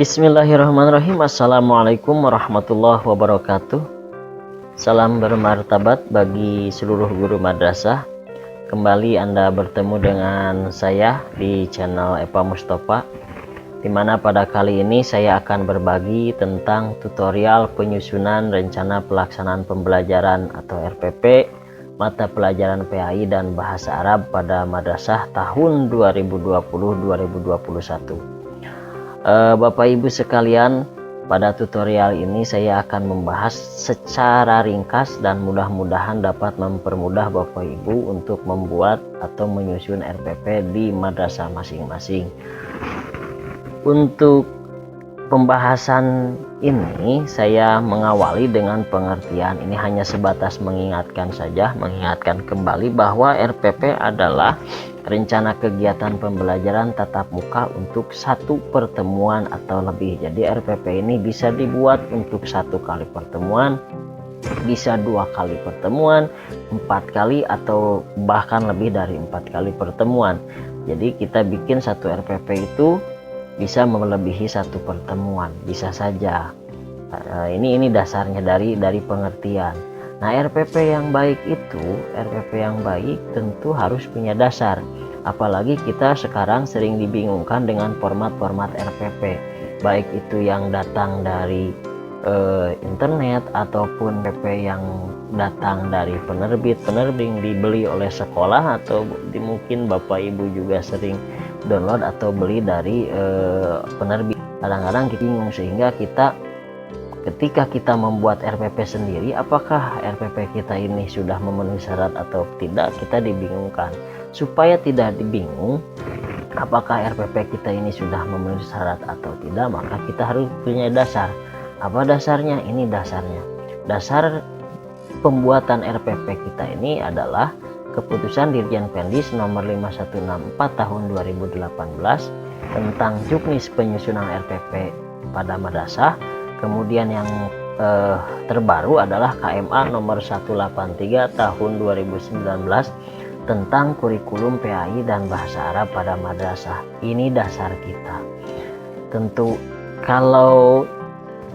Bismillahirrahmanirrahim. Assalamualaikum warahmatullahi wabarakatuh. Salam bermartabat bagi seluruh guru madrasah. Kembali Anda bertemu dengan saya di channel Epa Mustafa, dimana pada kali ini saya akan berbagi tentang tutorial penyusunan rencana pelaksanaan pembelajaran atau RPP mata pelajaran PAI dan Bahasa Arab pada madrasah tahun 2020-2021. Bapak Ibu sekalian, pada tutorial ini saya akan membahas secara ringkas dan mudah-mudahan dapat mempermudah Bapak Ibu untuk membuat atau menyusun RPP di madrasah masing-masing. Untuk pembahasan ini saya mengawali dengan pengertian, ini hanya sebatas mengingatkan saja, mengingatkan kembali bahwa RPP adalah rencana kegiatan pembelajaran tatap muka untuk satu pertemuan atau lebih. Jadi RPP ini bisa dibuat untuk 1 kali pertemuan, bisa 2 kali pertemuan, 4 kali, atau bahkan lebih dari 4 kali pertemuan. Jadi kita bikin satu RPP itu bisa melebihi 1 pertemuan, bisa saja. Ini dasarnya dari pengertian. Nah, RPP yang baik tentu harus punya dasar. Apalagi kita sekarang sering dibingungkan dengan format-format RPP, baik itu yang datang dari internet ataupun RPP yang datang dari penerbit dibeli oleh sekolah, atau mungkin Bapak Ibu juga sering download atau beli dari penerbit. Kadang-kadang kita bingung, sehingga ketika kita membuat RPP sendiri, apakah RPP kita ini sudah memenuhi syarat atau tidak, kita dibingungkan. Supaya tidak dibingung apakah RPP kita ini sudah memenuhi syarat atau tidak, maka kita harus punya dasar. Apa dasarnya? Ini dasarnya. Dasar pembuatan RPP kita ini adalah Keputusan Dirjen Pendis nomor 5164 tahun 2018 tentang juknis penyusunan RPP pada madrasah. Kemudian yang terbaru adalah KMA nomor 183 tahun 2019 tentang kurikulum PAI dan Bahasa Arab pada madrasah. Ini dasar kita. Tentu kalau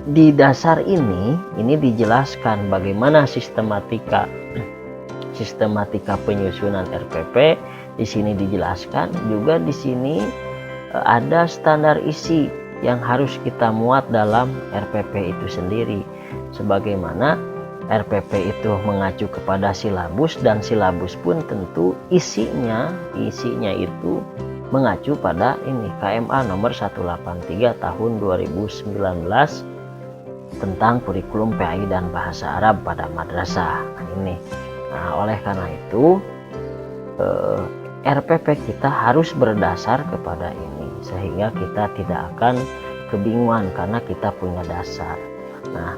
di dasar ini dijelaskan bagaimana sistematika penyusunan RPP. Di sini dijelaskan juga, di sini ada standar isi yang harus kita muat dalam RPP itu sendiri. Sebagaimana RPP itu mengacu kepada silabus, dan silabus pun tentu isinya itu mengacu pada ini KMA nomor 183 tahun 2019 tentang kurikulum PAI dan Bahasa Arab pada madrasah. Nah, oleh karena itu RPP kita harus berdasar kepada ini, sehingga kita tidak akan kebingungan karena kita punya dasar. Nah,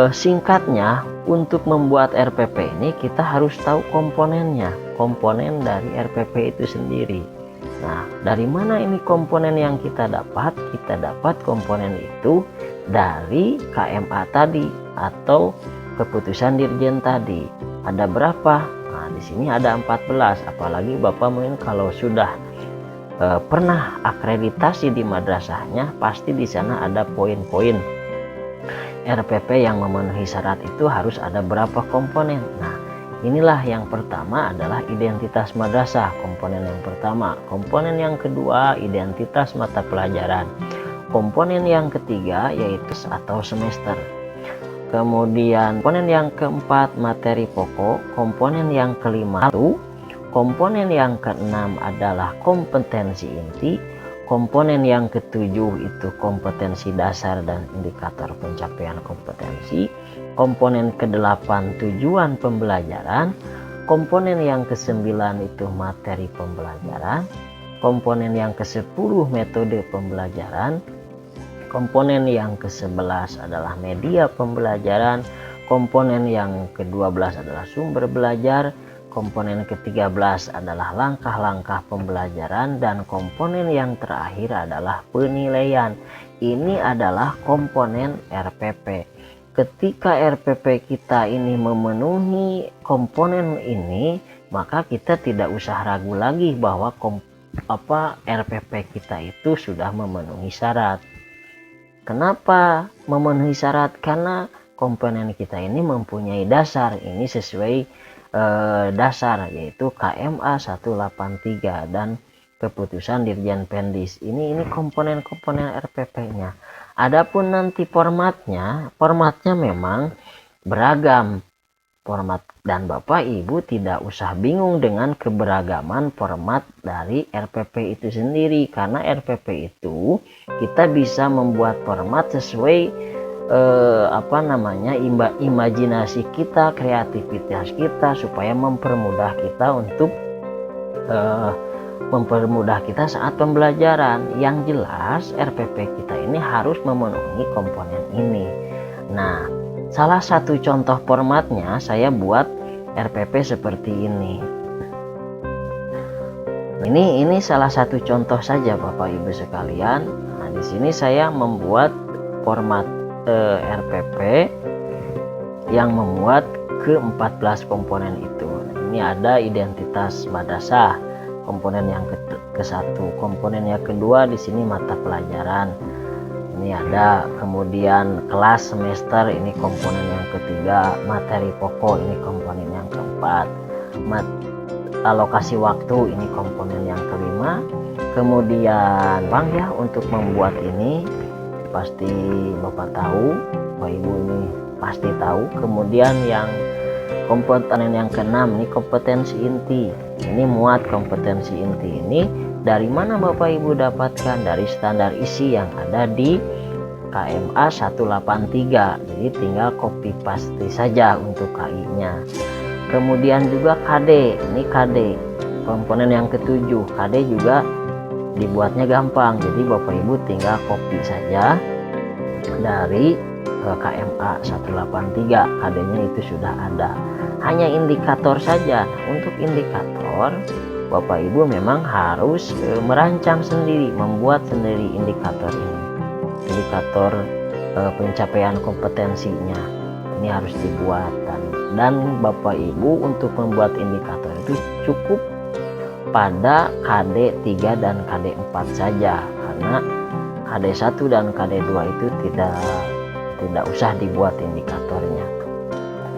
singkatnya, untuk membuat RPP ini kita harus tahu komponennya, komponen dari RPP itu sendiri. Nah, dari mana ini komponen yang kita dapat? Kita dapat komponen itu dari KMA tadi atau Keputusan Dirjen tadi. Ada berapa? Nah, di sini ada 14. Apalagi Bapak mungkin kalau sudah pernah akreditasi di madrasahnya, pasti di sana ada poin-poin RPP yang memenuhi syarat itu harus ada berapa komponen. Nah, inilah yang pertama adalah identitas madrasah, komponen yang pertama. Komponen yang kedua, identitas mata pelajaran. Komponen yang ketiga yaitu atau semester. Kemudian komponen yang keempat, materi pokok. Komponen yang kelima itu. Komponen yang keenam adalah kompetensi inti. Komponen yang ketujuh itu kompetensi dasar dan indikator pencapaian kompetensi. Komponen kedelapan, tujuan pembelajaran. Komponen yang kesembilan itu materi pembelajaran. Komponen yang ke-10 metode pembelajaran. Komponen yang ke-11 adalah media pembelajaran. Komponen yang ke-12 adalah sumber belajar. Komponen ke-13 adalah langkah-langkah pembelajaran, dan komponen yang terakhir adalah penilaian. Ini adalah komponen RPP. Ketika RPP kita ini memenuhi komponen ini, maka kita tidak usah ragu lagi bahwa RPP kita itu sudah memenuhi syarat. Kenapa memenuhi syarat? Karena komponen kita ini mempunyai dasar, ini sesuai dasar yaitu KMA 183 dan keputusan Dirjen Pendis. Ini komponen-komponen RPP-nya. Adapun nanti formatnya memang beragam format, dan Bapak Ibu tidak usah bingung dengan keberagaman format dari RPP itu sendiri, karena RPP itu kita bisa membuat format sesuai imajinasi kita, kreativitas kita, supaya mempermudah kita saat pembelajaran. Yang jelas RPP kita ini harus memenuhi komponen ini. Nah, salah satu contoh formatnya saya buat RPP seperti ini. Ini salah satu contoh saja Bapak Ibu sekalian. Nah, di sini saya membuat format RPP yang memuat ke-14 komponen itu. Ini ada identitas madrasah, komponen yang ke-1, komponen yang kedua di sini mata pelajaran. Ini ada, kemudian kelas semester, ini komponen yang ketiga, materi pokok, ini komponen yang keempat, alokasi waktu, ini komponen yang kelima. Kemudian bang ya, untuk membuat ini pasti Bapak tahu, Bapak Ibu ini pasti tahu. Kemudian yang komponen yang keenam, ini kompetensi inti. Ini muat kompetensi inti. Ini dari mana Bapak Ibu dapatkan? Dari standar isi yang ada di KMA 183. Jadi tinggal copy paste saja untuk KI-nya. Kemudian juga KD. Ini KD, komponen yang ketujuh. KD juga dibuatnya gampang. Jadi Bapak Ibu tinggal copy saja dari KMA 183. KD-nya itu sudah ada. Hanya indikator saja. Untuk indikator Bapak Ibu memang harus merancang sendiri, membuat sendiri indikator ini. Indikator pencapaian kompetensinya ini harus dibuat, dan Bapak Ibu untuk membuat indikator itu cukup pada KD 3 dan KD 4 saja, karena KD 1 dan KD 2 itu tidak usah dibuat indikatornya.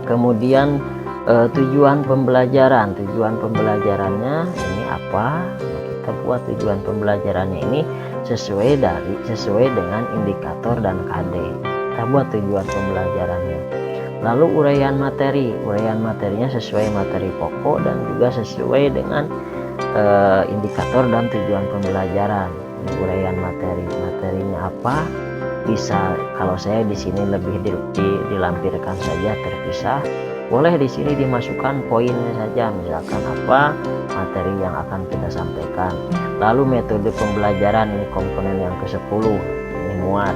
Kemudian tujuan pembelajarannya ini apa? Kita buat tujuan pembelajarannya ini sesuai dengan indikator dan KD. Kita buat tujuan pembelajarannya. Lalu uraian materinya sesuai materi pokok dan juga sesuai dengan indikator dan tujuan pembelajaran. Uraian materinya apa? Bisa, kalau saya di sini lebih dilampirkan saja terpisah. Boleh di sini dimasukkan poinnya saja, misalkan apa materi yang akan kita sampaikan. Lalu metode pembelajaran, ini komponen yang ke-10, ini muat.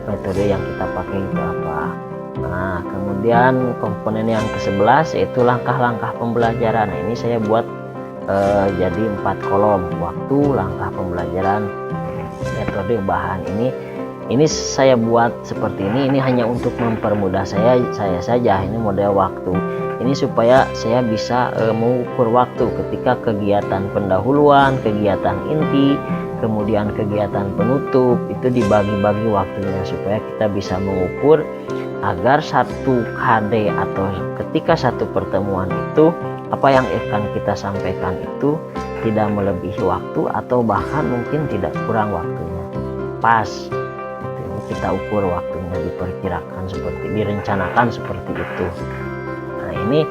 Metode yang kita pakai itu apa? Nah, kemudian komponen yang ke-11 yaitu langkah-langkah pembelajaran. Nah, ini saya buat jadi 4 kolom. Waktu, langkah pembelajaran, metode, bahan. Ini saya buat seperti ini hanya untuk mempermudah saya saja. Ini model waktu. Ini supaya saya bisa mengukur waktu ketika kegiatan pendahuluan, kegiatan inti, kemudian kegiatan penutup, itu dibagi-bagi waktunya supaya kita bisa mengukur agar satu KD atau ketika satu pertemuan itu apa yang akan kita sampaikan itu tidak melebihi waktu atau bahkan mungkin tidak kurang waktunya. Pas. Kita ukur waktunya, diperkirakan direncanakan seperti itu. Nah, ini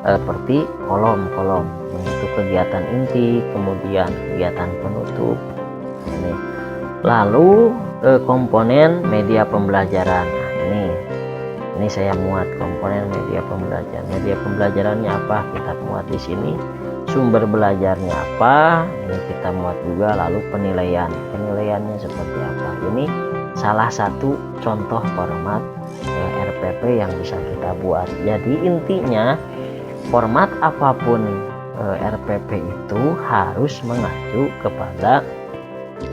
seperti kolom-kolom untuk kegiatan inti, kemudian kegiatan penutup. Ini. Lalu komponen media pembelajaran. Nah, ini saya muat komponen media pembelajaran. Media pembelajarannya apa? Kita muat di sini. Sumber belajarnya apa? Ini kita muat juga. Lalu penilaiannya seperti apa? Ini salah satu contoh format RPP yang bisa kita buat. Jadi intinya format apapun RPP itu harus mengacu kepada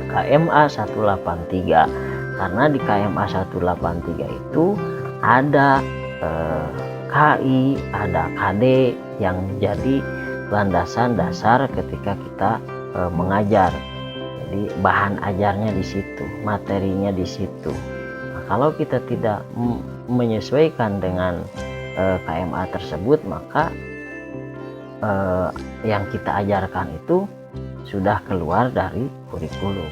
KMA 183, karena di KMA 183 itu ada KI, ada KD yang jadi landasan dasar ketika kita mengajar. Jadi bahan ajarnya di situ, materinya di situ. kalau kita tidak menyesuaikan dengan KMA tersebut, maka yang kita ajarkan itu sudah keluar dari kurikulum.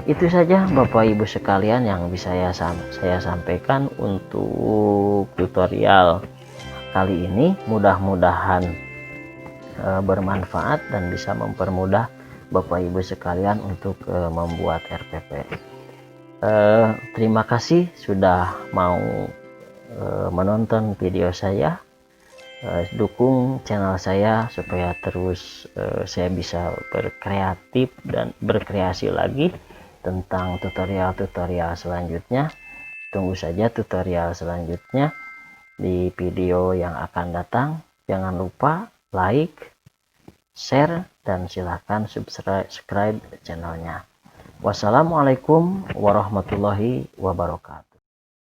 Itu saja Bapak Ibu sekalian yang bisa saya sampaikan untuk tutorial kali ini. Mudah-mudahan bermanfaat dan bisa mempermudah Bapak Ibu sekalian untuk membuat RPP. Terima kasih sudah mau menonton video saya. Dukung channel saya supaya terus saya bisa berkreatif dan berkreasi lagi tentang tutorial-tutorial selanjutnya. Tunggu saja tutorial selanjutnya di video yang akan datang. Jangan lupa like, share, dan silahkan subscribe channelnya. Wassalamualaikum warahmatullahi wabarakatuh.